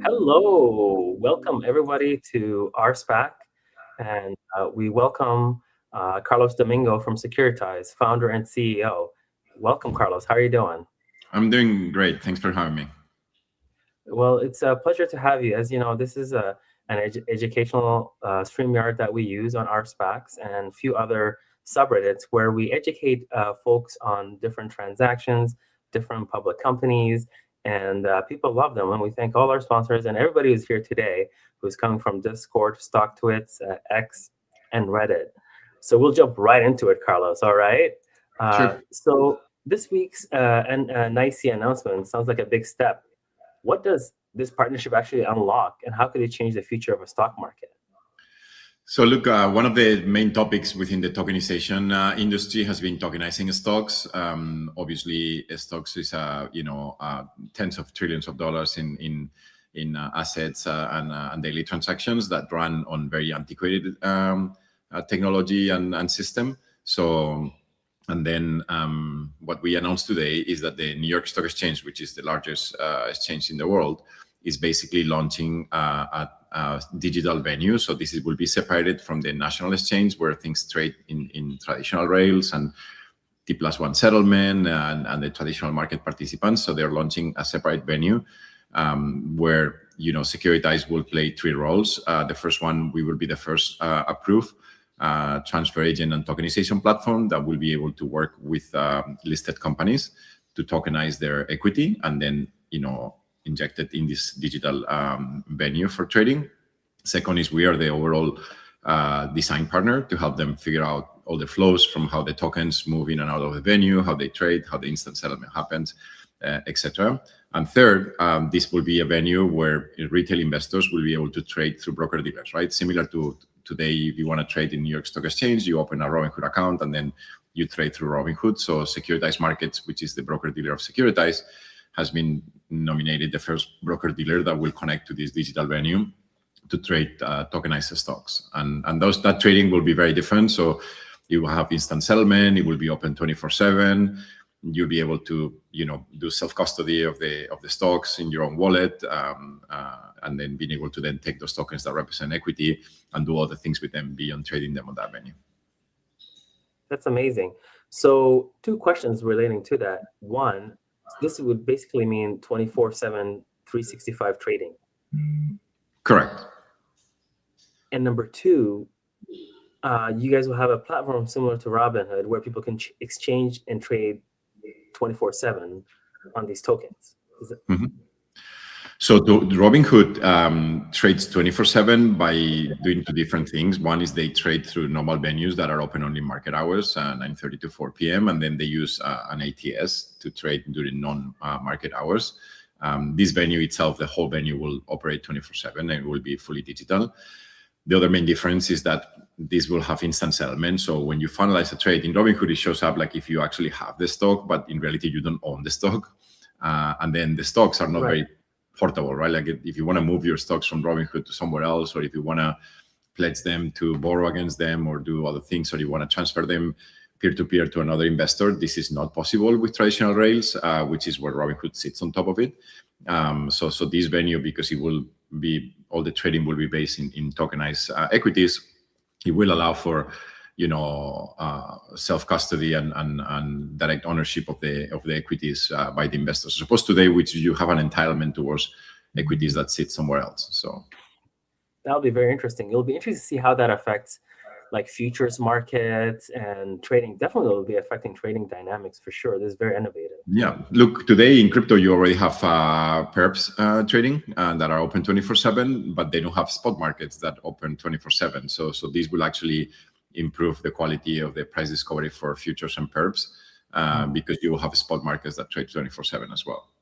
Hello, welcome everybody to our SPAC, and we welcome Carlos Domingo from Securitize, founder and CEO. Welcome, Carlos. How are you doing? I'm doing great. Thanks for having me. Well, it's a pleasure to have you. As you know, this is an educational StreamYard that we use on our SPACs and a few other subreddits where we educate folks on different transactions, different public companies, and people love them. And we thank all our sponsors and everybody who's here today who's coming from Discord, StockTwits, X, and Reddit. So we'll jump right into it, Carlos. All right. Sure. So this week's NYSE announcement sounds like a big step. What does this partnership actually unlock, and how could it change the future of a stock market? So look, one of the main topics within the tokenization industry has been tokenizing stocks. Obviously, stocks is tens of trillions of dollars in assets and daily transactions that run on very antiquated technology and system. So. And then what we announced today is that the New York Stock Exchange, which is the largest exchange in the world, is basically launching a digital venue. So this will be separated from the national exchange where things trade in traditional rails and T+1 settlement and the traditional market participants. So they're launching a separate venue where Securitize will play three roles. The first one, we will be the first approved transfer agent and tokenization platform that will be able to work with listed companies to tokenize their equity and then inject it in this digital venue for trading. Second is we are the overall design partner to help them figure out all the flows from how the tokens move in and out of the venue, how they trade, how the instant settlement happens, etc. And third, this will be a venue where retail investors will be able to trade through broker dealers, right? Similar to today, if you want to trade in New York Stock Exchange, you open a Robinhood account and then you trade through Robinhood. So Securitize Markets, which is the broker dealer of Securitize, has been nominated the first broker dealer that will connect to this digital venue to trade tokenized stocks. And that trading will be very different. So you will have instant settlement. It will be open 24/7. You'll be able to, do self-custody of the stocks in your own wallet, and then being able to then take those tokens that represent equity and do other things with them beyond trading them on that venue. That's amazing. So two questions relating to that. One, this would basically mean 24/7, 365 trading. Correct. And number two, you guys will have a platform similar to Robinhood where people can exchange and trade 24/7 on these tokens. So Robinhood trades 24/7 by doing two different things. One is they trade through normal venues that are open only market hours, 9:30 to 4 p.m. And then they use an ATS to trade during non-market hours. This venue itself, the whole venue will operate 24/7 and it will be fully digital. The other main difference is that this will have instant settlement. So when you finalize a trade in Robinhood, it shows up like if you actually have the stock, but in reality, you don't own the stock. And then the stocks are not very portable, right? Like if you want to move your stocks from Robinhood to somewhere else, or if you want to pledge them to borrow against them or do other things, or you want to transfer them peer-to-peer to another investor, this is not possible with traditional rails, which is where Robinhood sits on top of it. So this venue, because it will be, all the trading will be based in tokenized equities, it will allow for self-custody and direct ownership of the equities by the investors, as opposed to today, which you have an entitlement towards equities that sit somewhere else. So that'll be very interesting. It'll be interesting to see how that affects like futures markets and trading. Definitely will be affecting trading dynamics for sure. This is very innovative. Yeah, look, today in crypto, you already have perps trading that are open 24/7, but they don't have spot markets that open 24/7. So this will actually improve the quality of the price discovery for futures and perps because you will have spot markets that trade 24/7 as well.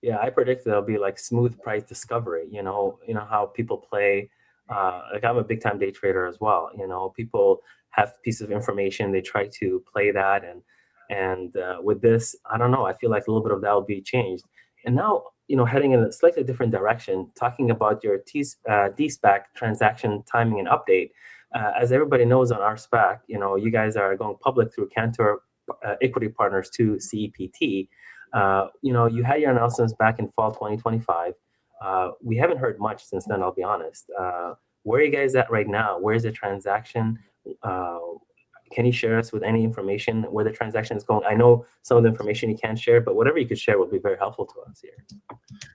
Yeah, I predict there'll be like smooth price discovery. You know how people play. Like I'm a big time day trader as well. People have pieces of information, they try to play that, and with this, I don't know. I feel like a little bit of that will be changed. And now, heading in a slightly different direction, talking about your D-SPAC transaction timing and update. As everybody knows on our SPAC, you guys are going public through Cantor Equity Partners to CEPT. You had your announcements back in fall 2025. We haven't heard much since then, I'll be honest. Where are you guys at right now? Where's the transaction? Can you share us with any information where the transaction is going? I know some of the information you can't share, but whatever you could share would be very helpful to us here.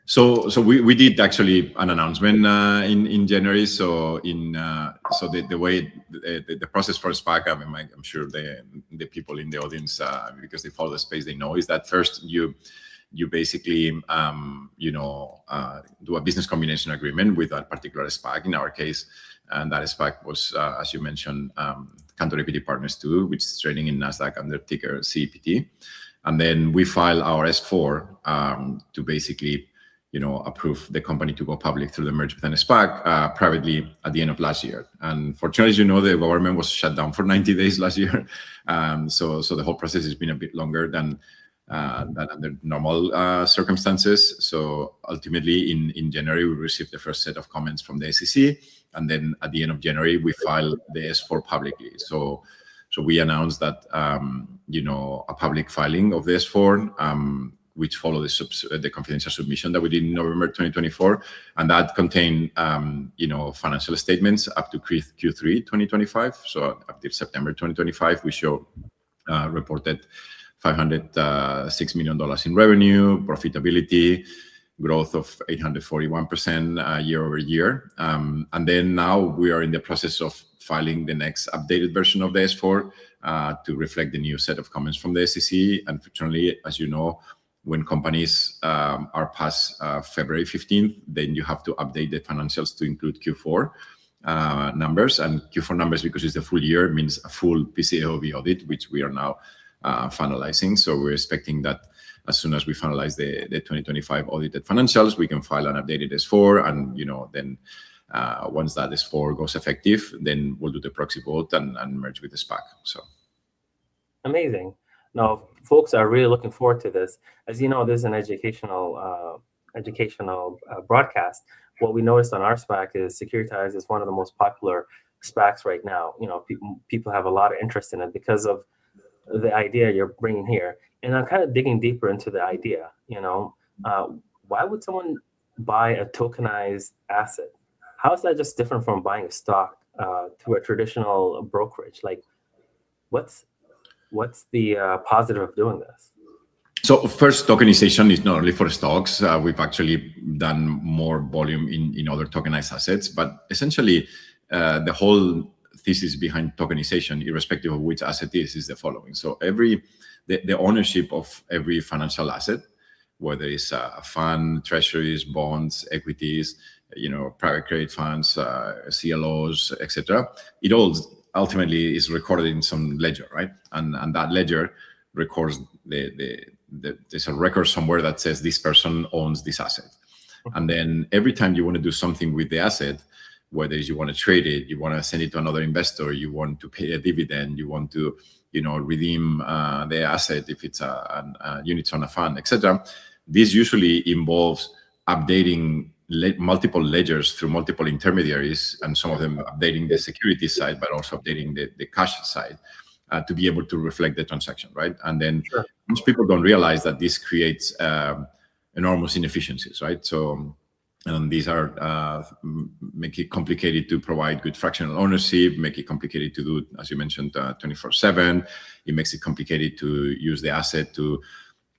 So we did actually an announcement in January. So the way the process for SPAC, I mean, I'm sure the people in the audience, because they follow the space, they know, is that first you basically do a business combination agreement with a particular SPAC. In our case, and that SPAC was, as you mentioned, Cantor Equity Partners 2, which is trading in NASDAQ under ticker CEPT. And then we file our S4 to basically, approve the company to go public through the merge with an SPAC privately at the end of last year. And fortunately, as you know, the government was shut down for 90 days last year. So the whole process has been a bit longer than under normal circumstances. So ultimately, in January, we received the first set of comments from the SEC. And then at the end of January, we filed the S4 publicly. So we announced that, a public filing of the S4, which followed the confidential submission that we did in November 2024. And that contained, financial statements up to Q3 2025. So up to September 2025, we reported $506 million in revenue, profitability, growth of 841% year over year. And then now we are in the process of filing the next updated version of the S4 to reflect the new set of comments from the SEC. Unfortunately, as you know, when companies are past February 15th, then you have to update the financials to include Q4 numbers. And Q4 numbers, because it's the full year, means a full PCAOB audit, which we are now finalizing. So we're expecting that as soon as we finalize the 2025 audited financials, we can file an updated S4. And, then once that S4 goes effective, then we'll do the proxy vote and merge with the SPAC. So amazing. Now, folks are really looking forward to this. As you know, this is an educational broadcast. What we noticed on our SPAC is Securitize is one of the most popular SPACs right now. People have a lot of interest in it because of the idea you're bringing here. And I'm kind of digging deeper into the idea. Why would someone buy a tokenized asset? How is that just different from buying a stock to a traditional brokerage? Like, what's the positive of doing this? So first, tokenization is not only for stocks. We've actually done more volume in other tokenized assets, but essentially the whole thesis behind tokenization, irrespective of which asset is the following. So the ownership of every financial asset, whether it's a fund, treasuries, bonds, equities, private credit funds, CLOs, etc., it all ultimately is recorded in some ledger, right? And that ledger records there's a record somewhere that says this person owns this asset. And then every time you want to do something with the asset, whether you want to trade it, you want to send it to another investor, you want to pay a dividend, you want to, redeem the asset if it's a units on a fund, etc. This usually involves updating multiple ledgers through multiple intermediaries, and some of them updating the security side, but also updating the cash side to be able to reflect the transaction, right? And then most people don't realize that this creates enormous inefficiencies, right? So these are make it complicated to provide good fractional ownership, make it complicated to do, as you mentioned, 24/7. It makes it complicated to use the asset to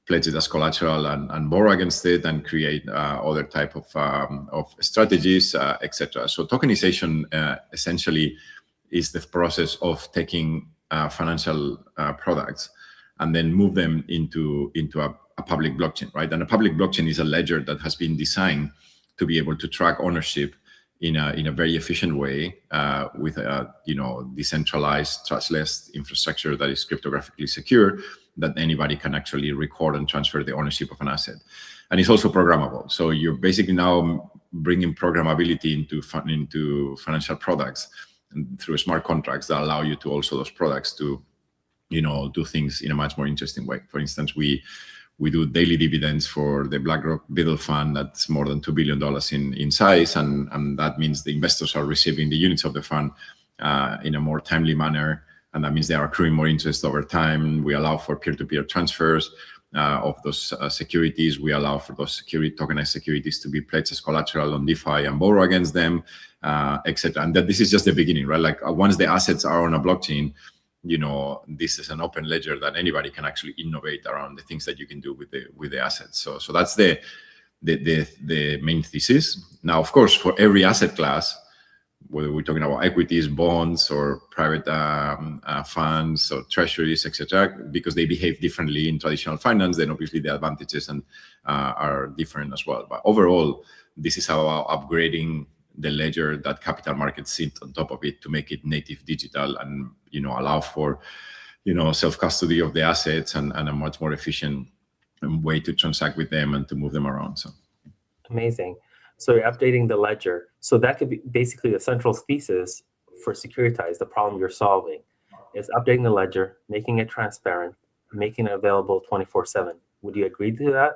pledge it as collateral and borrow against it and create other type of strategies, etc. So tokenization essentially is the process of taking financial products and then move them into a public blockchain, right? And a public blockchain is a ledger that has been designed to be able to track ownership in a very efficient way with a decentralized, trustless infrastructure that is cryptographically secure, that anybody can actually record and transfer the ownership of an asset. And it's also programmable. So you're basically now bringing programmability into financial products through smart contracts that allow you to also those products to do things in a much more interesting way. For instance, we do daily dividends for the BlackRock Biddle Fund that's more than $2 billion in size. And that means the investors are receiving the units of the fund in a more timely manner. And that means they are accruing more interest over time. We allow for peer-to-peer transfers. of those securities. We allow for those tokenized securities to be pledged as collateral on DeFi and borrow against them, etc. And that this is just the beginning, right? Like once the assets are on a blockchain, this is an open ledger that anybody can actually innovate around the things that you can do with the assets. So that's the main thesis. Now, of course, for every asset class, whether we're talking about equities, bonds, or private funds or treasuries, etc., because they behave differently in traditional finance, then obviously the advantages are different as well. But overall, this is about upgrading the ledger that capital markets sit on top of it to make it native digital and allow for self-custody of the assets and a much more efficient way to transact with them and to move them around. So amazing. So you're updating the ledger. So that could be basically the central thesis for Securitize, the problem you're solving is updating the ledger, making it transparent, making it available 24/7. Would you agree to that?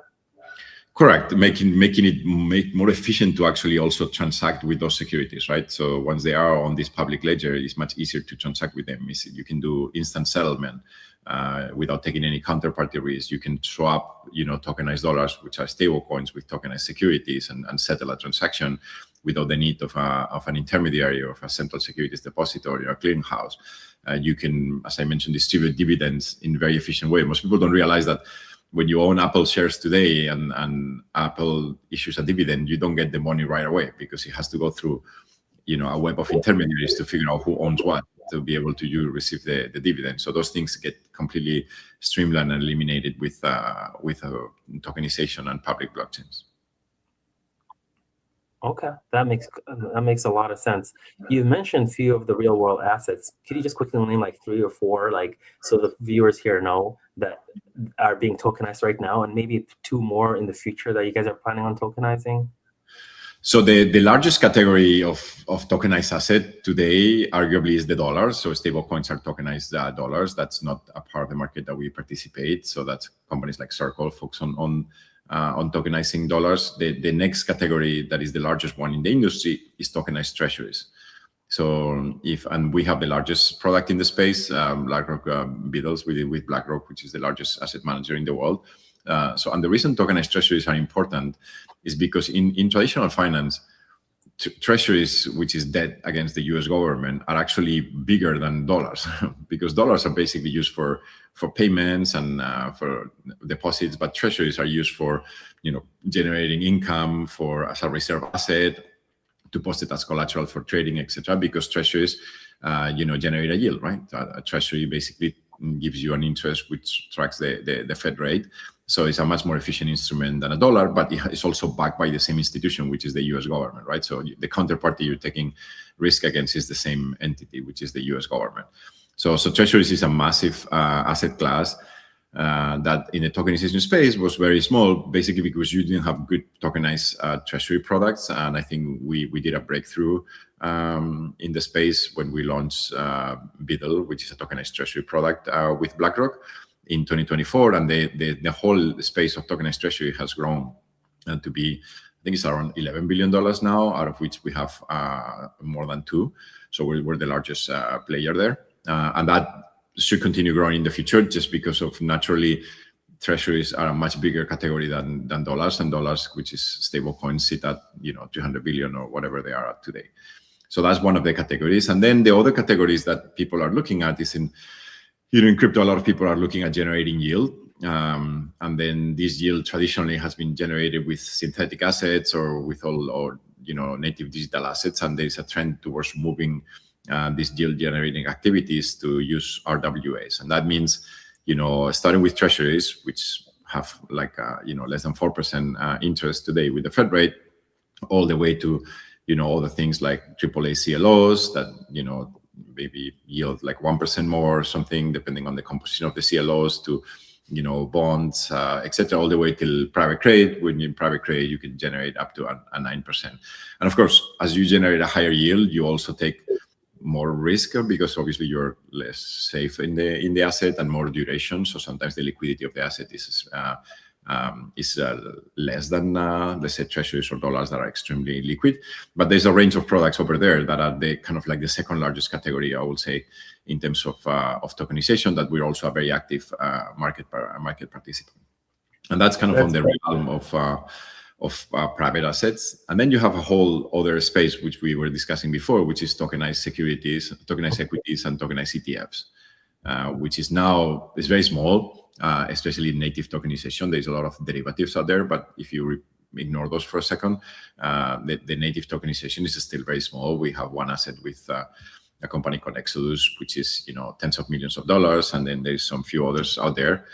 Correct. Making it more efficient to actually also transact with those securities, right? So once they are on this public ledger, it's much easier to transact with them. You can do instant settlement without taking any counterparty risk. You can swap, tokenized dollars, which are stable coins, with tokenized securities and settle a transaction without the need of an intermediary or of a central securities depository or a clearinghouse. You can, as I mentioned, distribute dividends in a very efficient way. Most people don't realize that when you own Apple shares today and Apple issues a dividend, you don't get the money right away because it has to go through, a web of intermediaries to figure out who owns what to be able to receive the dividend. So those things get completely streamlined and eliminated with tokenization and public blockchains. Okay, that makes a lot of sense. You mentioned a few of the real world assets. Could you just quickly name like 3 or 4, so the viewers here know that are being tokenized right now, and maybe 2 more in the future that you guys are planning on tokenizing? So the largest category of tokenized asset today arguably is the dollar. So stable coins are tokenized dollars. That's not a part of the market that we participate. So that's companies like Circle focus on tokenizing dollars. The next category that is the largest one in the industry is tokenized treasuries. So we have the largest product in the space, BlackRock Beatles with BlackRock, which is the largest asset manager in the world. And the reason tokenized treasuries are important is because in traditional finance, treasuries, which is debt against the US government, are actually bigger than dollars because dollars are basically used for payments and for deposits, but treasuries are used for generating income as a reserve asset, to post it as collateral for trading, etc. Because treasuries generate a yield, right? A treasury basically gives you an interest which tracks the Fed rate. So it's a much more efficient instrument than a dollar, but it's also backed by the same institution, which is the US government, right? So the counterparty you're taking risk against is the same entity, which is the US government. So treasuries is a massive asset class that in the tokenization space was very small, basically because you didn't have good tokenized treasury products. And I think we did a breakthrough in the space when we launched Beetle, which is a tokenized treasury product with BlackRock in 2024. And the whole space of tokenized treasury has grown to be, I think it's around $11 billion now, out of which we have more than 2. So we're the largest player there. And that should continue growing in the future just because of naturally treasuries are a much bigger category than dollars, and dollars, which is stable coins, sit at 300 billion or whatever they are at today. So that's one of the categories. And then the other categories that people are looking at is in crypto, a lot of people are looking at generating yield. And then this yield traditionally has been generated with synthetic assets or with native digital assets. And there's a trend towards moving these yield generating activities to use RWAs. And that means, starting with treasuries, which have less than 4% interest today with the Fed rate, all the way to, other things like AAA CLOs that, maybe yield like 1% more or something, depending on the composition of the CLOs, to, bonds, etc., all the way till private credit. When in private credit, you can generate up to a 9%. And of course, as you generate a higher yield, you also take more risk because obviously you're less safe in the asset and more duration. So sometimes the liquidity of the asset is less than let's say treasuries or dollars that are extremely liquid. But there's a range of products over there that are the kind of like the second largest category, I would say, in terms of tokenization, that we're also a very active market participant. And that's kind of That's on the realm of private assets. And then you have a whole other space, which we were discussing before, which is tokenized securities, tokenized equities, and tokenized ETFs, which is very small, especially in native tokenization. There's a lot of derivatives out there, but if you ignore those for a second, the native tokenization is still very small. We have one asset with a company called Exodus, which is tens of millions of dollars, and then there's some few others out there.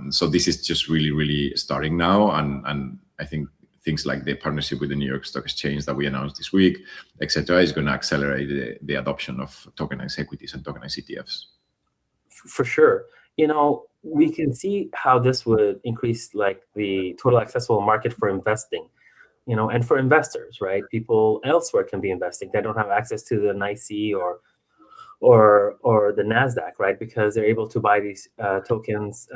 So this is just really, really starting now, and I think things like the partnership with the New York Stock Exchange that we announced this week, etc., is going to accelerate the adoption of tokenized equities and tokenized ETFs. For sure. We can see how this would increase like the total accessible market for investing, and for investors, right? People elsewhere can be investing. They don't have access to the NYSE or the NASDAQ, right? Because they're able to buy these tokens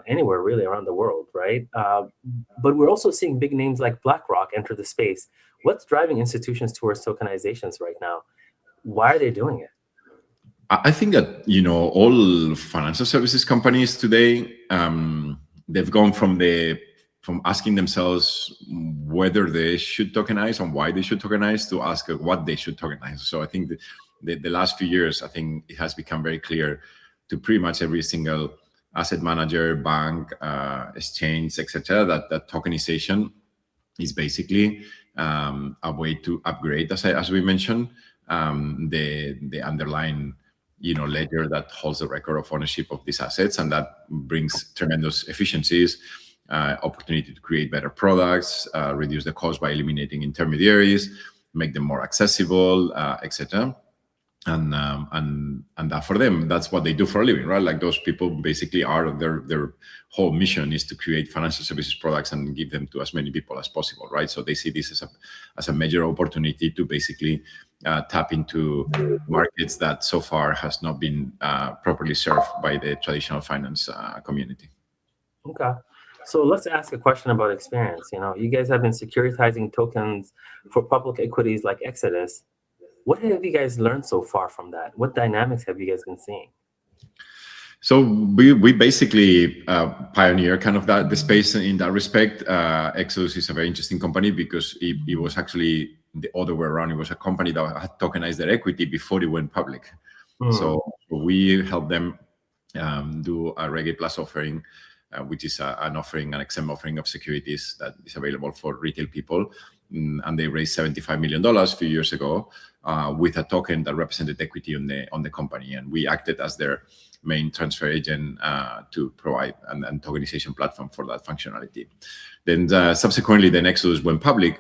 anywhere really around the world, right? But we're also seeing big names like BlackRock enter the space. What's driving institutions towards tokenizations right now? Why are they doing it? I think that all financial services companies today, they've gone from asking themselves whether they should tokenize and why they should tokenize to ask what they should tokenize. So I think the last few years, I think it has become very clear to pretty much every single asset manager, bank, exchange, etc., that tokenization is basically a way to upgrade, as we mentioned, the underlying ledger that holds the record of ownership of these assets, and that brings tremendous efficiencies, opportunity to create better products, reduce the cost by eliminating intermediaries, make them more accessible, etc. And that for them, that's what they do for a living, right? Like those people basically are their whole mission is to create financial services products and give them to as many people as possible, right? So they see this as a major opportunity to basically tap into markets that so far has not been properly served by the traditional finance community. Okay. So let's ask a question about experience. You guys have been securitizing tokens for public equities like Exodus. What have you guys learned so far from that? What dynamics have you guys been seeing? So we basically pioneer kind of the space in that respect. Exodus is a very interesting company because it was actually the other way around. It was a company that had tokenized their equity before it went public. So we helped them do a Reg A Plus offering, which is an exempt offering of securities that is available for retail people. And they raised $75 million a few years ago with a token that represented equity on the company. And we acted as their main transfer agent to provide and tokenization platform for that functionality. Then subsequently, the Exodus went public.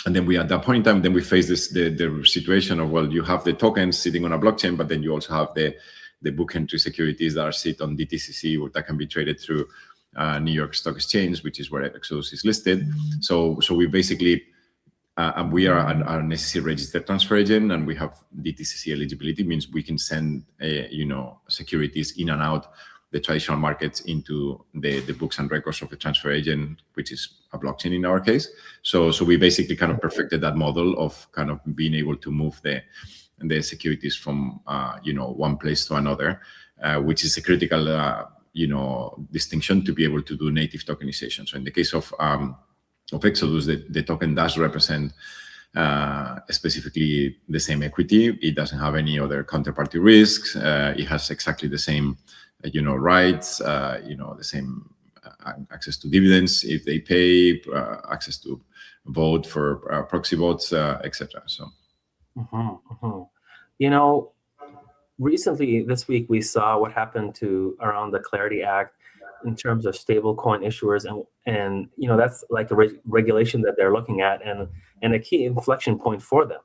And then at that point in time, then we faced the situation of, well, you have the tokens sitting on a blockchain, but then you also have the book entry securities that are sit on DTCC that can be traded through New York Stock Exchange, which is where Exodus is listed. So we basically, we are an SEC registered transfer agent, and we have DTCC eligibility, means we can send securities in and out the traditional markets into the books and records of the transfer agent, which is a blockchain in our case. So we basically kind of perfected that model of kind of being able to move the securities from one place to another, which is a critical distinction to be able to do native tokenization. So in the case of Exodus, the token does represent specifically the same equity. It doesn't have any other counterparty risks. It has exactly the same rights, the same access to dividends if they pay, access to vote for proxy votes, etc. So. Recently this week we saw what happened around the Clarity Act in terms of stablecoin issuers, and that's like a regulation that they're looking at and a key inflection point for them.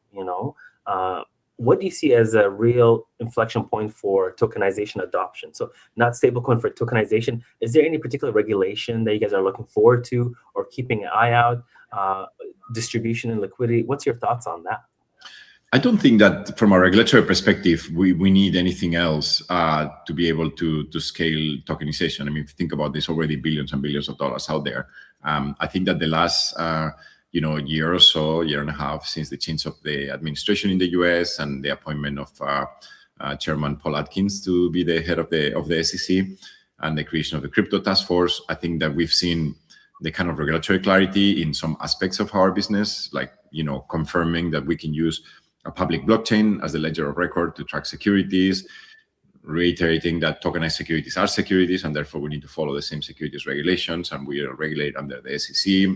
What do you see as a real inflection point for tokenization adoption? So not stablecoin for tokenization. Is there any particular regulation that you guys are looking forward to or keeping an eye out? Distribution and liquidity. What's your thoughts on that? I don't think that from a regulatory perspective, we need anything else to be able to scale tokenization. I mean, if you think about this, already billions and billions of dollars out there. I think that the last year or so, year and a half since the change of the administration in the US and the appointment of Chairman Paul Atkins to be the head of the SEC, and the creation of the crypto task force. I think that we've seen the kind of regulatory clarity in some aspects of our business, like, confirming that we can use a public blockchain as the ledger of record to track securities, reiterating that tokenized securities are securities, and therefore we need to follow the same securities regulations, and we are regulated under the SEC,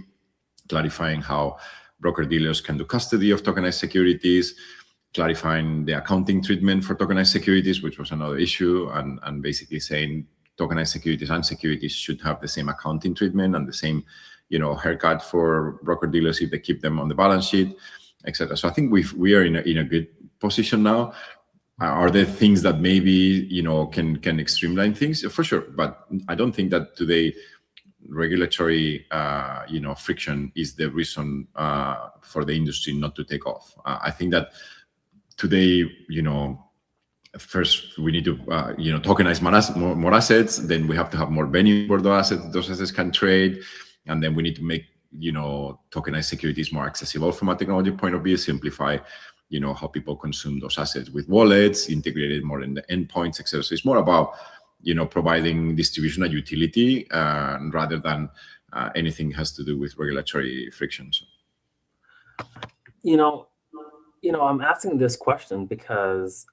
clarifying how broker-dealers can do custody of tokenized securities, clarifying the accounting treatment for tokenized securities, which was another issue, and basically saying tokenized securities and securities should have the same accounting treatment and the same, haircut for broker-dealers if they keep them on the balance sheet, etc. So I think we are in a good position now. Are there things that maybe can streamline things? For sure, but I don't think that today regulatory friction is the reason for the industry not to take off. I think that today, first we need to tokenize more assets. Then we have to have more venues where those assets can trade, and then we need to make tokenized securities more accessible from a technology point of view, simplify how people consume those assets with wallets, integrated more in the endpoints, etc. So it's more about providing distribution and utility rather than anything has to do with regulatory frictions. I'm asking this question because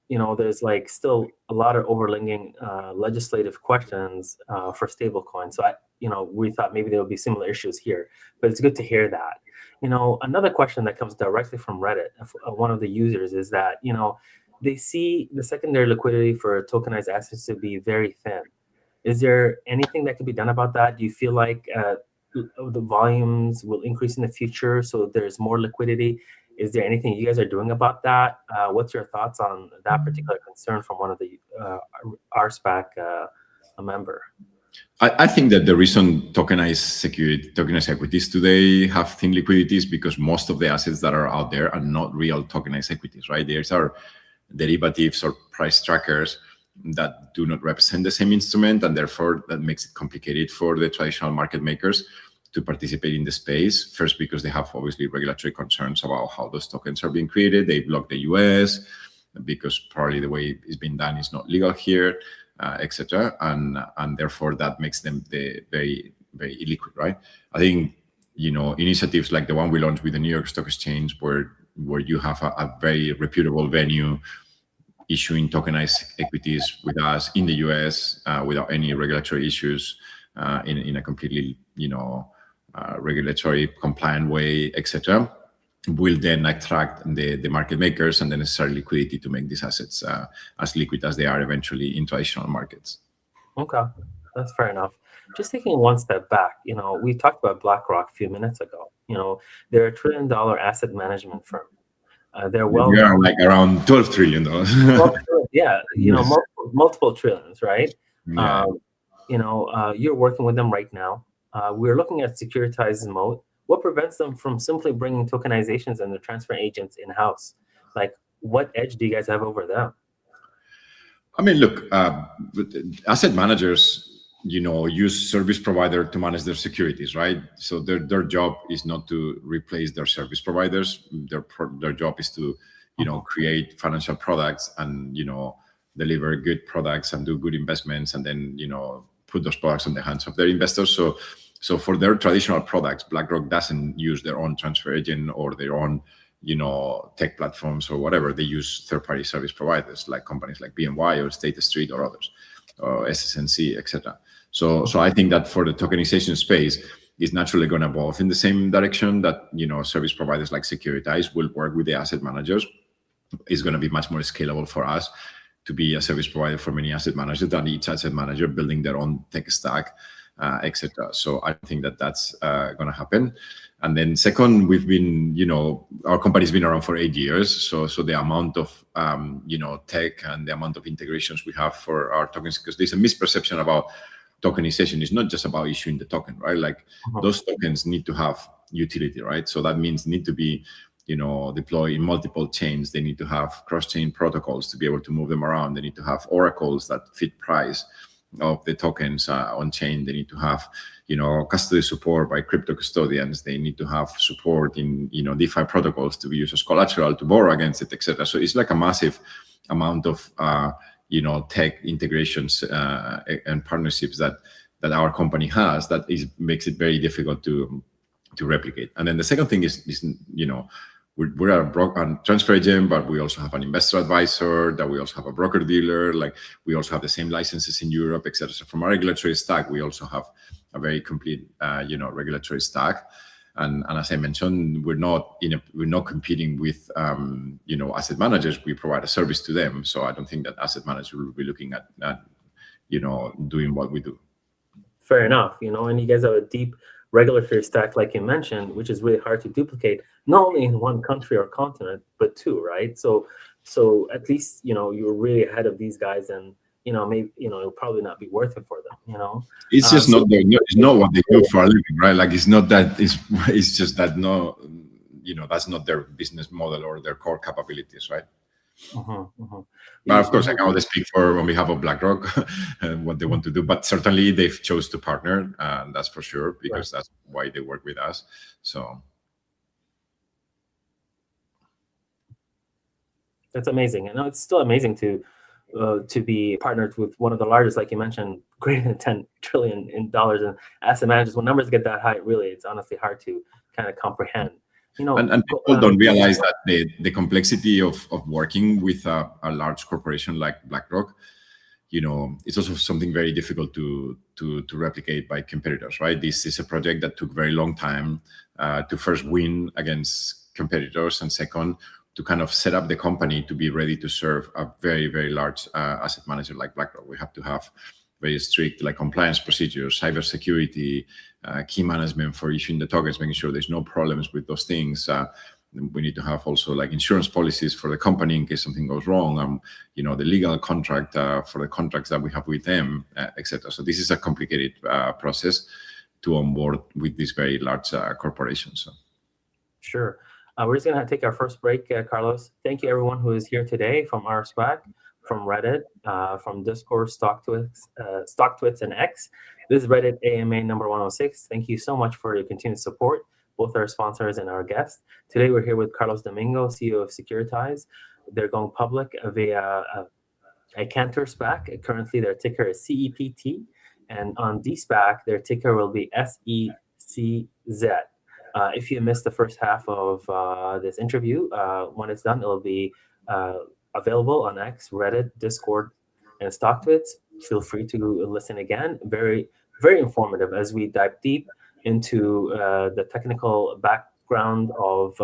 there's still a lot of overlinking legislative questions for stablecoins. So we thought maybe there would be similar issues here, but it's good to hear that. Another question that comes directly from Reddit, one of the users, is that they see the secondary liquidity for tokenized assets to be very thin. Is there anything that could be done about that? Do you feel like the volumes will increase in the future, so there's more liquidity? Is there anything you guys are doing about that? What's your thoughts on that particular concern from one of the RSPAC member? I think that the reason tokenized equities today have thin liquidities because most of the assets that are out there are not real tokenized equities, right? There's our derivatives or price trackers that do not represent the same instrument, and therefore that makes it complicated for the traditional market makers to participate in the space. First, because they have obviously regulatory concerns about how those tokens are being created. They block the US because probably the way it's been done is not legal here, etc. And therefore that makes them very, very illiquid, right? I think initiatives like the one we launched with the New York Stock Exchange, where you have a very reputable venue issuing tokenized equities with us in the US without any regulatory issues in a completely regulatory compliant way, etc., will then attract the market makers and the necessary liquidity to make these assets as liquid as they are eventually in traditional markets. Okay, that's fair enough. Just taking one step back, we talked about BlackRock a few minutes ago. They're a $1 trillion asset management firm. They're We are like around $12 trillion. Yeah, Yes. multiple trillions, right? Yeah. You're working with them right now. We're looking at Securitize's moat. What prevents them from simply bringing tokenizations and the transfer agents in-house? Like, what edge do you guys have over them? I mean, look, asset managers, use service provider to manage their securities, right? So their job is not to replace their service providers. Their job is to, create financial products and, deliver good products and do good investments, and then, put those products in the hands of their investors. So for their traditional products, BlackRock doesn't use their own transfer agent or their own, tech platforms or whatever. They use third-party service providers like companies like BNY or State Street or others, or SSNC, etc. So I think that for the tokenization space, is naturally going to evolve in the same direction that service providers like Securitize will work with the asset managers. It's going to be much more scalable for us to be a service provider for many asset managers than each asset manager building their own tech stack, etc. So I think that that's going to happen. And then second, we've been, our company's been around for 8 years. So the amount of, tech and the amount of integrations we have for our tokens, because there's a misperception about tokenization. Is not just about issuing the token, right? Like those tokens need to have utility, right? So that means need to be, deployed in multiple chains. They need to have cross-chain protocols to be able to move them around. They need to have oracles that fit price of the tokens on chain. They need to have, custody support by crypto custodians. They need to have support in, DeFi protocols to be used as collateral to borrow against it, etc. So it's like a massive amount of, tech integrations and partnerships that our company has, makes it very difficult to replicate. And then the second thing is we're a transfer agent, but we also have an investor advisor, that we also have a broker dealer, like we also have the same licenses in Europe, etc. So from a regulatory stack, we also have a very complete regulatory stack. And as I mentioned, we're not competing with asset managers. We provide a service to them. So I don't think that asset managers will be looking at doing what we do. Fair enough, and you guys have a deep regulatory stack, like you mentioned, which is really hard to duplicate, not only in one country or continent, but two, right? So at least, you're really ahead of these guys, and, maybe, it'll probably not be worth it for them, It's just it's not what they do for a living, right? Like, it's not that, it's just that, no, that's not their business model or their core capabilities, right? But of course, I can only speak on behalf of BlackRock what they want to do. But certainly, they've chose to partner, that's for sure, because that's why they work with us. So that's amazing, and it's still amazing to be partnered with one of the largest, like you mentioned, greater than $10 trillion in asset managers. When numbers get that high, really, it's honestly hard to kind of comprehend. And people don't realize that the complexity of working with a large corporation like BlackRock, it's also something very difficult to replicate by competitors, right? This is a project that took very long time to first win against competitors, and second, to kind of set up the company to be ready to serve a very, very large asset manager like BlackRock. We have to have very strict compliance procedures, cybersecurity, key management for issuing the tokens, making sure there's no problems with those things. We need to have also insurance policies for the company in case something goes wrong, the legal contract for the contracts that we have with them, etc. So this is a complicated process to onboard with these very large corporations. So. Sure. We're just going to take our first break, Carlos. Thank you, everyone who is here today from RSPAC, from Reddit, from Discord, StockTwits, and X. This is Reddit AMA number 106. Thank you so much for your continued support, both our sponsors and our guests. Today, we're here with Carlos Domingo, CEO of Securitize. They're going public via a Cantor SPAC. Currently, their ticker is CEPT. And on DSPAC, their ticker will be SECZ. If you missed the first half of this interview, when it's done, it'll be available on X, Reddit, Discord, and StockTwits. Feel free to listen again. Very, very informative as we dive deep into the technical background of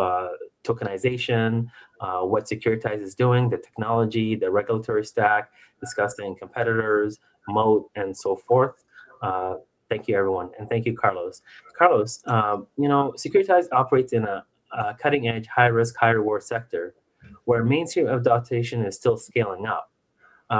tokenization, what Securitize is doing, the technology, the regulatory stack, discussing competitors, moat, and so forth. Thank you, everyone. And thank you, Carlos. Carlos, Securitize operates in a cutting-edge, high-risk, high-reward sector where mainstream adoption is still scaling up.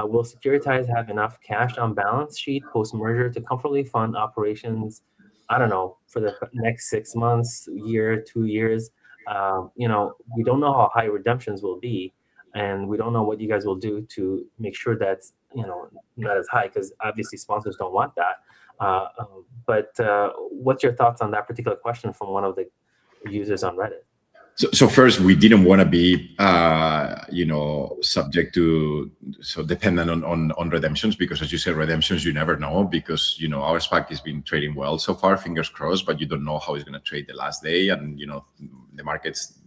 Will Securitize have enough cash on balance sheet post-merger to comfortably fund operations, I don't know, for the next 6 months, year, 2 years? We don't know how high redemptions will be, and we don't know what you guys will do to make sure that's, not as high, because obviously sponsors don't want that. But what's your thoughts on that particular question from one of the users on Reddit? So first, we didn't want to be, subject to, dependent on redemptions, because as you said, redemptions, you never know, because, our SPAC has been trading well so far, fingers crossed, but you don't know how it's going to trade the last day. And, the markets,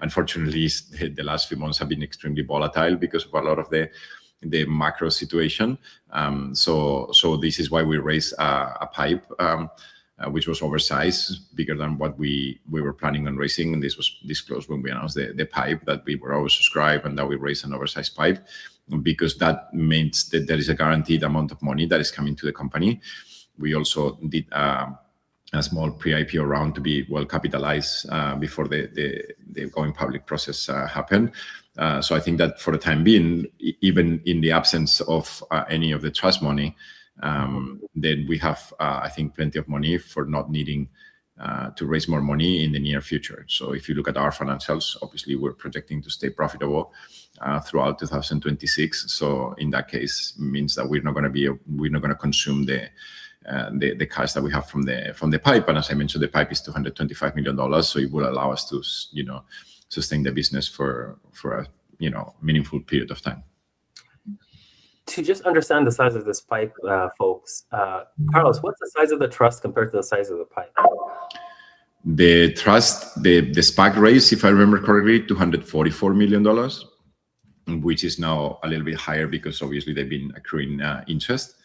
unfortunately, the last few months have been extremely volatile because of a lot of the macro situation. So this is why we raised a pipe, which was oversized, bigger than what we were planning on raising. And this was disclosed when we announced the pipe, that we were oversubscribed and that we raised an oversized pipe, because that means that there is a guaranteed amount of money that is coming to the company. We also did a small pre-IPO round to be well capitalized before the going public process happened. So I think that for the time being, even in the absence of any of the trust money, then we have, I think, plenty of money for not needing to raise more money in the near future. So if you look at our financials, obviously we're projecting to stay profitable throughout 2026. So in that case, means that we're not going to consume the cash that we have from the pipe. And as I mentioned, the pipe is $225 million, so it will allow us to sustain the business for a meaningful period of time. to just understand the size of this pipe, folks, Carlos, what's the size of the trust compared to the size of the pipe? The trust, the SPAC raise, if I remember correctly, $244 million, which is now a little bit higher because obviously they've been accruing interest.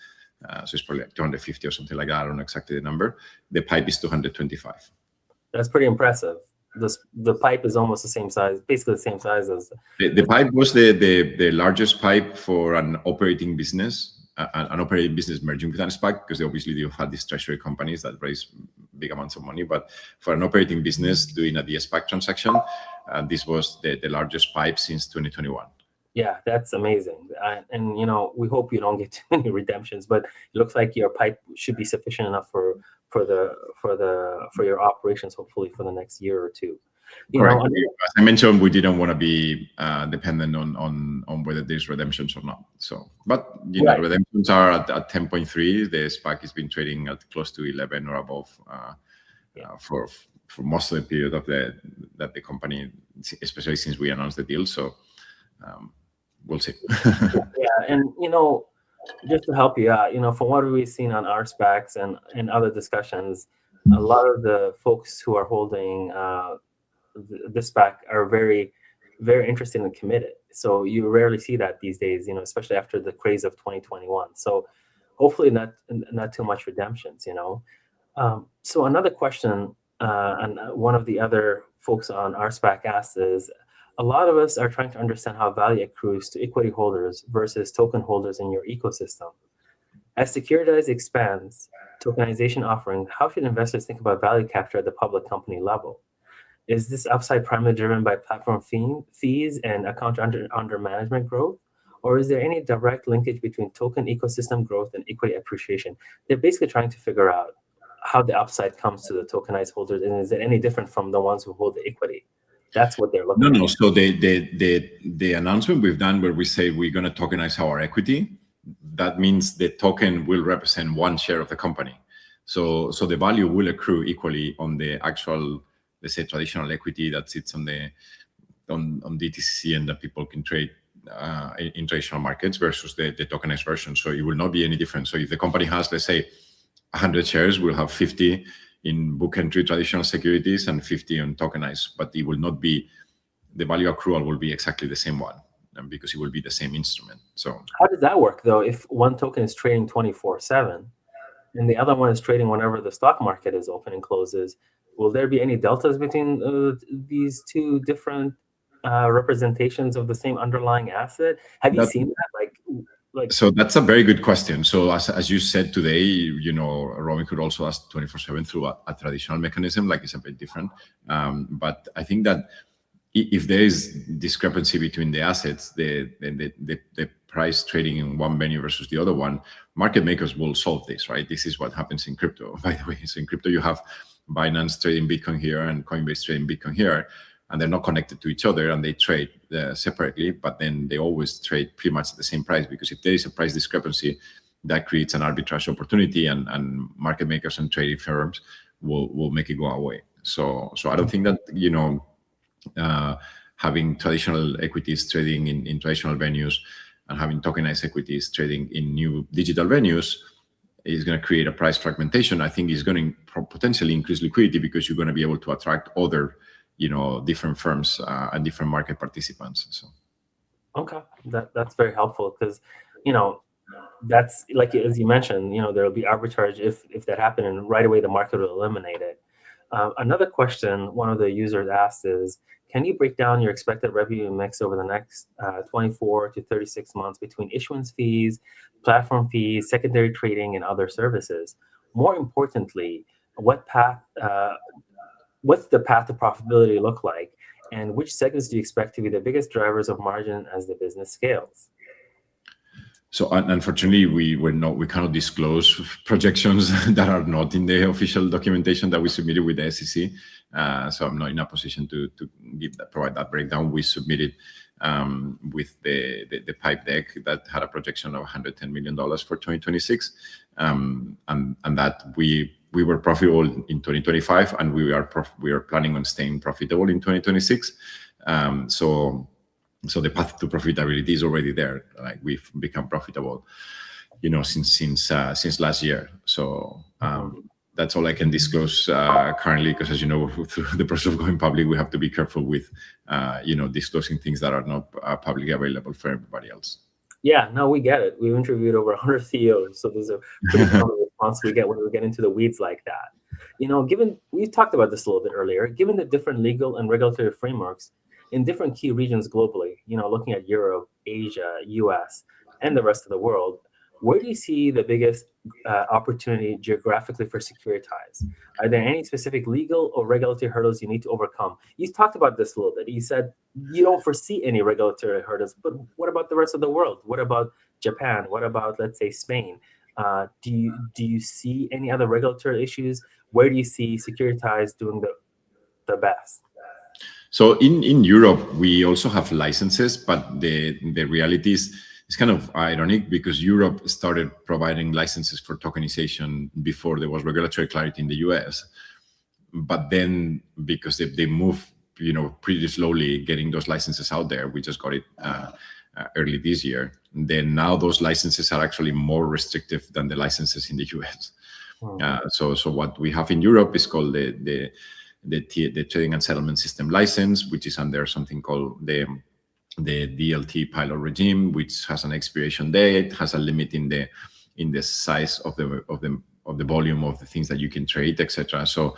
So it's probably like 250 or something like that. I don't know exactly the number. The pipe is 225. That's pretty impressive. The pipe is almost the same size, basically the same size as the pipe was the largest pipe for an operating business, an operating business merging with an SPAC, because obviously you had these treasury companies that raise big amounts of money. But for an operating business doing a SPAC transaction, this was the largest pipe since 2021. Yeah, that's amazing. And we hope you don't get too many redemptions, but it looks like your pipe should be sufficient enough for your operations, hopefully for the next year or two. Correct. As I mentioned, we didn't want to be dependent on whether there's redemptions or not. So, but right. Redemptions are at 10.3. The SPAC has been trading at close to 11 or above for most of the period of that the company, especially since we announced the deal. So we'll see. Yeah, and just to help you out, from what we've seen on our SPACs and other discussions, a lot of the folks who are holding the SPAC are very, very interested and committed. So you rarely see that these days, especially after the craze of 2021. So hopefully not too much redemptions, So another question, and one of the other folks on our SPAC asked is, a lot of us are trying to understand how value accrues to equity holders versus token holders in your ecosystem. As Securitize expands tokenization offering, how should investors think about value capture at the public company level? Is this upside primarily driven by platform fees and account under management growth? Or is there any direct linkage between token ecosystem growth and equity appreciation? They're basically trying to figure out how the upside comes to the tokenized holders, and is it any different from the ones who hold the equity? That's what they're looking at. No. So the announcement we've done where we say we're going to tokenize our equity, that means the token will represent one share of the company. So the value will accrue equally on the actual, let's say, traditional equity that sits on DTCC and that people can trade in traditional markets versus the tokenized version. So it will not be any different. So if the company has, let's say, 100 shares, we'll have 50 in book entry traditional securities and 50 on tokenized, but it will not be, the value accrual will be exactly the same one, because it will be the same instrument. So how does that work though? If one token is trading 24/7 and the other one is trading whenever the stock market is open and closes, will there be any deltas between these two different representations of the same underlying asset? Have you seen that? So that's a very good question. So as you said today, Robin could also ask 24/7 through a traditional mechanism, like it's a bit different. But I think that if there is discrepancy between the assets, the price trading in one venue versus the other one, market makers will solve this, right? This is what happens in crypto, by the way. So in crypto, you have Binance trading Bitcoin here and Coinbase trading Bitcoin here, and they're not connected to each other and they trade separately, but then they always trade pretty much at the same price, because if there is a price discrepancy, that creates an arbitrage opportunity, and market makers and trading firms will make it go away. So I don't think that, having traditional equities trading in traditional venues and having tokenized equities trading in new digital venues is going to create a price fragmentation. I think it's going to potentially increase liquidity, because you're going to be able to attract other different firms and different market participants. So, okay, that's very helpful, because that's like, as you mentioned, there will be arbitrage if that happened, and right away the market will eliminate it. Another question one of the users asked is, can you break down your expected revenue mix over the next 24 to 36 months between issuance fees, platform fees, secondary trading, and other services? More importantly, what's the path to profitability look like, and which segments do you expect to be the biggest drivers of margin as the business scales? So unfortunately, we cannot disclose projections that are not in the official documentation that we submitted with the SEC. So I'm not in a position to provide that breakdown. We submitted with the pipe deck that had a projection of $110 million for 2026, and that we were profitable in 2025, and we are planning on staying profitable in 2026. So So the path to profitability is already there. Like we've become profitable, since last year. So that's all I can disclose currently, because as you know, through the process of going public, we have to be careful with disclosing things that are not publicly available for everybody else. Yeah, no, we get it. We've interviewed over 100 CEOs, so there's a pretty common response we get when we get into the weeds like that. Given we talked about this a little bit earlier, given the different legal and regulatory frameworks in different key regions globally, looking at Europe, Asia, US, and the rest of the world, where do you see the biggest opportunity geographically for Securitize? Are there any specific legal or regulatory hurdles you need to overcome? You talked about this a little bit. You said you don't foresee any regulatory hurdles, but what about the rest of the world? What about Japan? What about, let's say, Spain? Do you see any other regulatory issues? Where do you see Securitize doing the best? So in Europe, we also have licenses, but the reality is it's kind of ironic because Europe started providing licenses for tokenization before there was regulatory clarity in the US. But then because they move, pretty slowly getting those licenses out there, we just got it early this year. Then now those licenses are actually more restrictive than the licenses in the US. So what we have in Europe is called the Trading and Settlement System license, which is under something called the DLT pilot regime, which has an expiration date, has a limit in the size of the volume of the things that you can trade, etc. So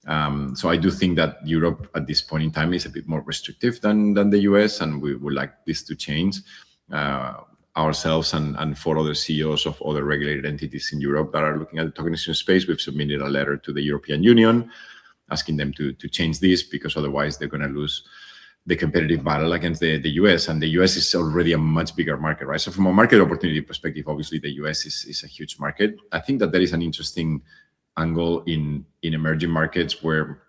I do think that Europe at this point in time is a bit more restrictive than the US, and we would like this to change. Ourselves and 4 other CEOs of other regulated entities in Europe that are looking at the tokenization space, we've submitted a letter to the European Union asking them to change this, because otherwise they're going to lose the competitive battle against the US. And the US is already a much bigger market, right? So from a market opportunity perspective, obviously the US is a huge market. I think that there is an interesting angle in emerging markets where,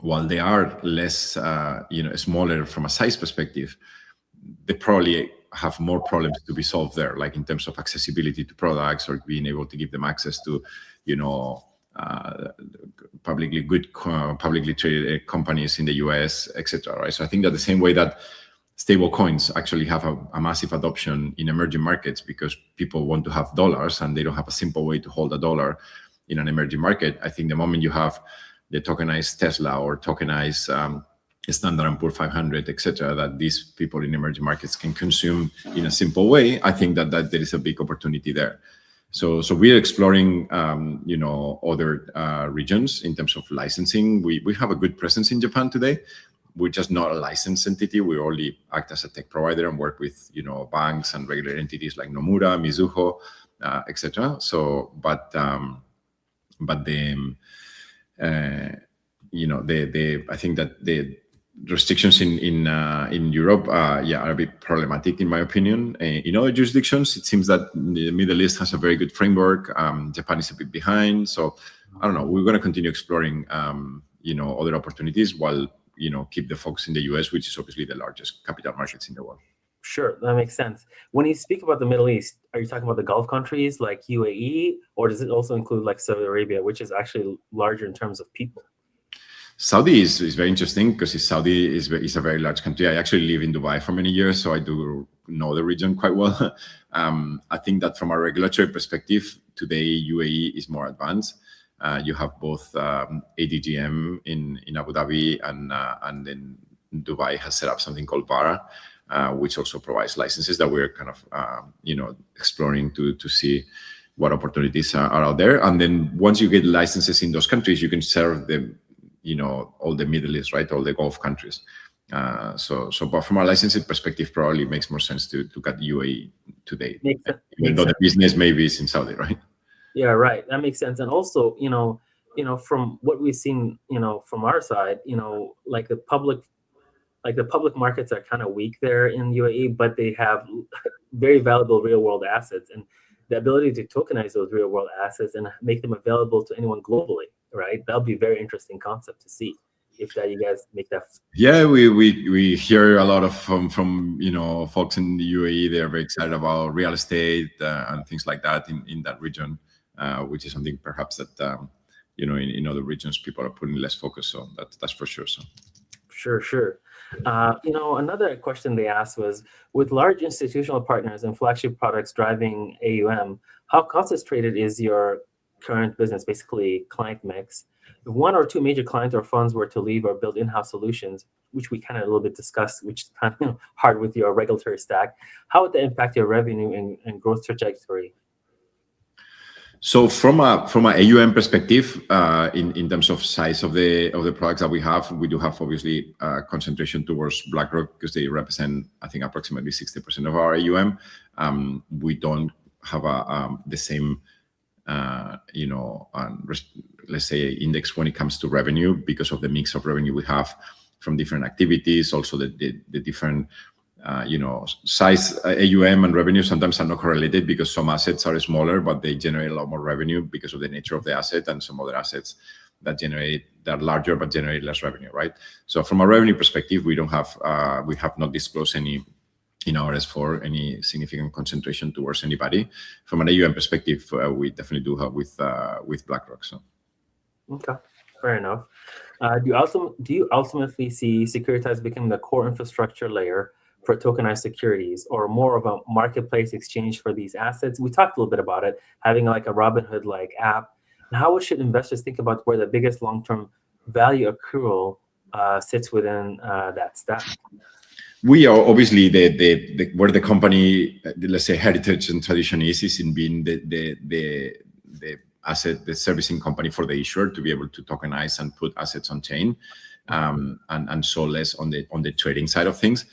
while they are less, smaller from a size perspective, they probably have more problems to be solved there, like in terms of accessibility to products or being able to give them access to, publicly traded companies in the US, etc. Right? So I think that the same way that stable coins actually have a massive adoption in emerging markets because people want to have dollars and they don't have a simple way to hold a dollar in an emerging market. I think the moment you have the tokenized Tesla or tokenized Standard & Poor's 500, etc., that these people in emerging markets can consume in a simple way, I think that there is a big opportunity there. So we're exploring, other regions in terms of licensing. We have a good presence in Japan today. We're just not a licensed entity. We only act as a tech provider and work with, banks and regular entities like Nomura, Mizuho, etc. So, but I think that the restrictions in Europe, are a bit problematic in my opinion. In other jurisdictions, it seems that the Middle East has a very good framework. Japan is a bit behind, so I don't know. We're going to continue exploring, other opportunities while keep the focus in the US, which is obviously the largest capital markets in the world. Sure, that makes sense. When you speak about the Middle East, are you talking about the Gulf countries like UAE, or does it also include like Saudi Arabia, which is actually larger in terms of people? Saudi is very interesting because Saudi is a very large country. I actually live in Dubai for many years, so I do know the region quite well. I think that from a regulatory perspective, today UAE is more advanced. You have both ADGM in Abu Dhabi, and then Dubai has set up something called VARA, which also provides licenses that we're kind of exploring to see what opportunities are out there. And then once you get licenses in those countries, you can serve them, all the Middle East, right? All the Gulf countries. But from a licensing perspective, probably it makes more sense to cut UAE today. Even though the business maybe is in Saudi, right? Yeah, right. That makes sense. And also, from what we've seen, from our side, like the public markets are kind of weak there in UAE, but they have very valuable real world assets, and the ability to tokenize those real world assets and make them available to anyone globally, right? That'll be a very interesting concept to see if that you guys make that. Yeah, we hear a lot of from folks in the UAE. They're very excited about real estate and things like that in that region, which is something perhaps that in other regions people are putting less focus on. That's for sure. So sure. Another question they asked was, with large institutional partners and flagship products driving AUM, how concentrated is your current business, basically client mix? If one or two major clients or funds were to leave or build in-house solutions, which we kind of a little bit discussed, which is kind of hard with your regulatory stack, how would that impact your revenue and growth trajectory? So from a AUM perspective, in terms of size of the products that we do have obviously concentration towards BlackRock because they represent, I think, approximately 60% of our AUM. We don't have the same, let's say, index when it comes to revenue because of the mix of revenue we have from different activities. Also, the different size AUM and revenue sometimes are not correlated because some assets are smaller, but they generate a lot more revenue because of the nature of the asset, and some other assets that are larger but generate less revenue, right? So from a revenue perspective, we have not disclosed any in our S4 any significant concentration towards anybody. From an AUM perspective, we definitely do have with BlackRock. So. Okay, fair enough. Do you ultimately see Securitize becoming the core infrastructure layer for tokenized securities, or more of a marketplace exchange for these assets? We talked a little bit about it, having like a Robinhood-like app. And how should investors think about where the biggest long-term value accrual sits within that stack? We are obviously where the company, let's say, heritage and tradition is in being the asset, the servicing company for the issuer to be able to tokenize and put assets on chain, and so less on the trading side of things.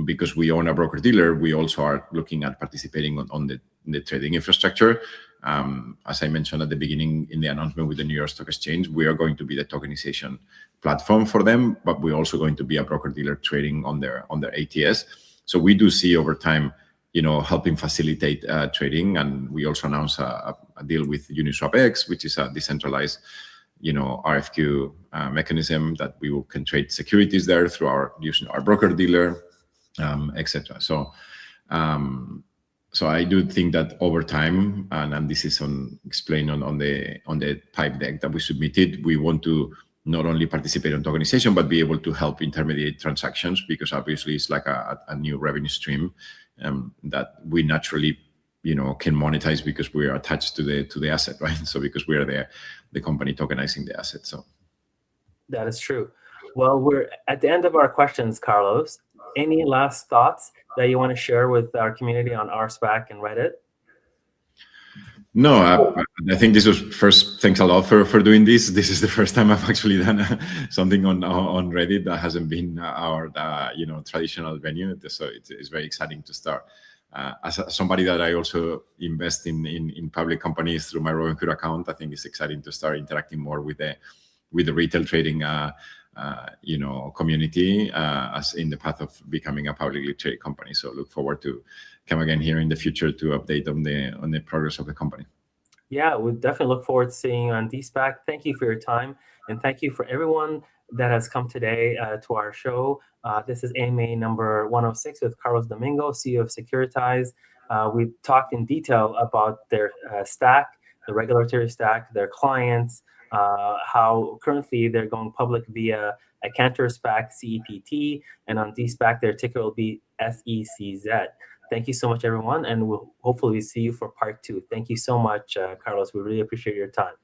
Because we own a broker dealer, we also are looking at participating on the trading infrastructure. As I mentioned at the beginning in the announcement with the New York Stock Exchange, we are going to be the tokenization platform for them, but we're also going to be a broker dealer trading on their ATS. So we do see over time, helping facilitate trading, and we also announced a deal with Uniswap X, which is a decentralized RFQ mechanism that we can trade securities there through using our broker dealer, etc. So I do think that over time, and this is explained on the pipe deck that we submitted, we want to not only participate in tokenization, but be able to help intermediate transactions, because obviously it's like a new revenue stream that we naturally can monetize because we are attached to the asset, right? So because we are the company tokenizing the asset. So that is true. Well, we're at the end of our questions, Carlos. Any last thoughts that you want to share with our community on RSPAC and Reddit? No, I think this was first. Thanks a lot for doing this. This is the first time I've actually done something on Reddit that hasn't been our traditional venue. So it's very exciting to start. As somebody that I also invest in public companies through my Robinhood account, I think it's exciting to start interacting more with the retail trading community as in the path of becoming a publicly traded company. So look forward to come again here in the future to update on the progress of the company. Yeah, we definitely look forward to seeing you on DSPAC. Thank you for your time, and thank you for everyone that has come today to our show. This is AMA number 106 with Carlos Domingo, CEO of Securitize. We talked in detail about their stack, the regulatory stack, their clients, how currently they're going public via a Cantor SPAC, CEPT, and on DSPAC, their ticker will be SECZ. Thank you so much, everyone, and we'll hopefully see you for part 2. Thank you so much, Carlos. We really appreciate your time.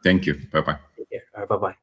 Thank you. Bye-bye. Take care. All right, bye-bye.